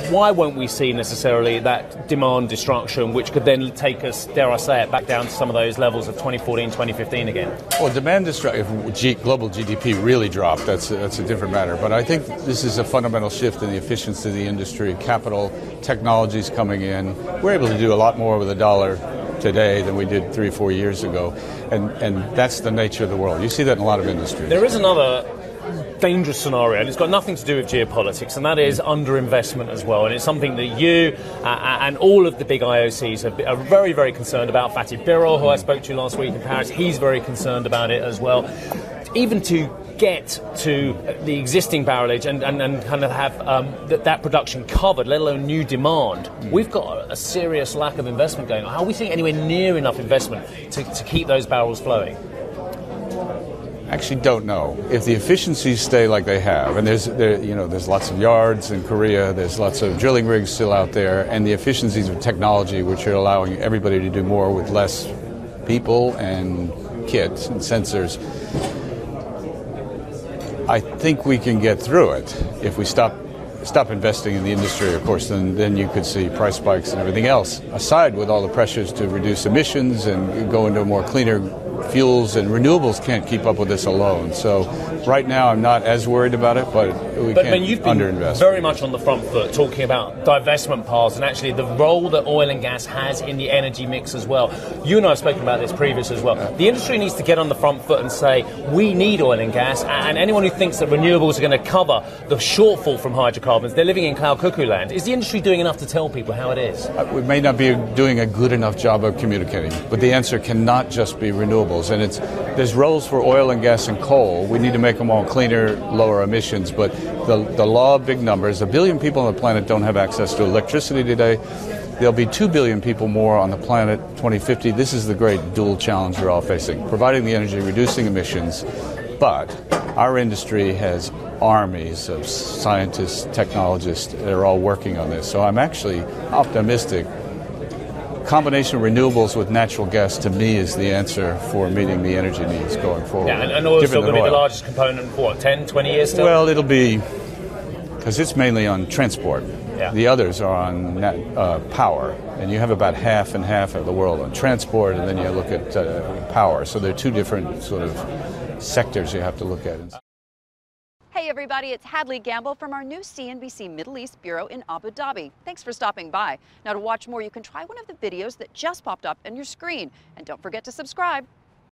why won't we see necessarily that demand destruction, which could then take us, dare I say it, back down to some of those levels of 2014, 2015 again? Well, demand destruction, if global GDP really dropped, that's a different matter. But I think this is a fundamental shift in the efficiency of the industry. Capital, technologies coming in. We're able to do a lot more with a dollar today than we did 3 or 4 years ago. And that's the nature of the world. You see that in a lot of industries. There is another dangerous scenario, and it's got nothing to do with geopolitics, and that is underinvestment as well. And it's something that you and all of the big IOCs are very, very concerned about. Fatih Birol, who I spoke to last week in Paris, he's very concerned about it as well. Even to get to the existing barrelage and kind of have that production covered, let alone new demand, we've got a serious lack of investment going on. How are we seeing anywhere near enough investment to keep those barrels flowing? Actually don't know. If the efficiencies stay like they have, and there's lots of yards in Korea, there's lots of drilling rigs still out there, and the efficiencies of technology which are allowing everybody to do more with less people and kits and sensors, I think we can get through it. If we stop investing in the industry, of course, then you could see price spikes and everything else, aside with all the pressures to reduce emissions and go into more cleaner fuels, and renewables can't keep up with this alone. So right now I'm not as worried about it, but we can't you've been underinvest. Very much on the front foot talking about divestment paths and actually the role that oil and gas has in the energy mix as well. You and I have spoken about this previously as well. The industry needs to get on the front foot and say we need oil and gas, and anyone who thinks that renewables are going to cover the shortfall from hydrocarbons, they're living in cloud cuckoo land. Is the industry doing enough to tell people how it is? We may not be doing a good enough job of communicating, but the answer cannot just be renewables. And there's roles for oil and gas and coal. We need to make them all cleaner, lower emissions. But the law of big numbers, 1 billion people on the planet don't have access to electricity today. There'll be 2 billion people more on the planet 2050. This is the great dual challenge we're all facing, providing the energy, reducing emissions. But our industry has armies of scientists, technologists that are all working on this. So I'm actually optimistic. Combination of renewables with natural gas, to me, is the answer for meeting the energy needs going forward. Yeah, and oil is still going to be the largest component for, 10, 20 years still? Well, it'll be, because it's mainly on transport. Yeah. The others are on power, and you have about half and half of the world on transport, and then you look at power. So they're two different sort of sectors you have to look at. Hey everybody, it's Hadley Gamble from our new CNBC Middle East Bureau in Abu Dhabi. Thanks for stopping by. Now to watch more, you can try one of the videos that just popped up on your screen. And don't forget to subscribe.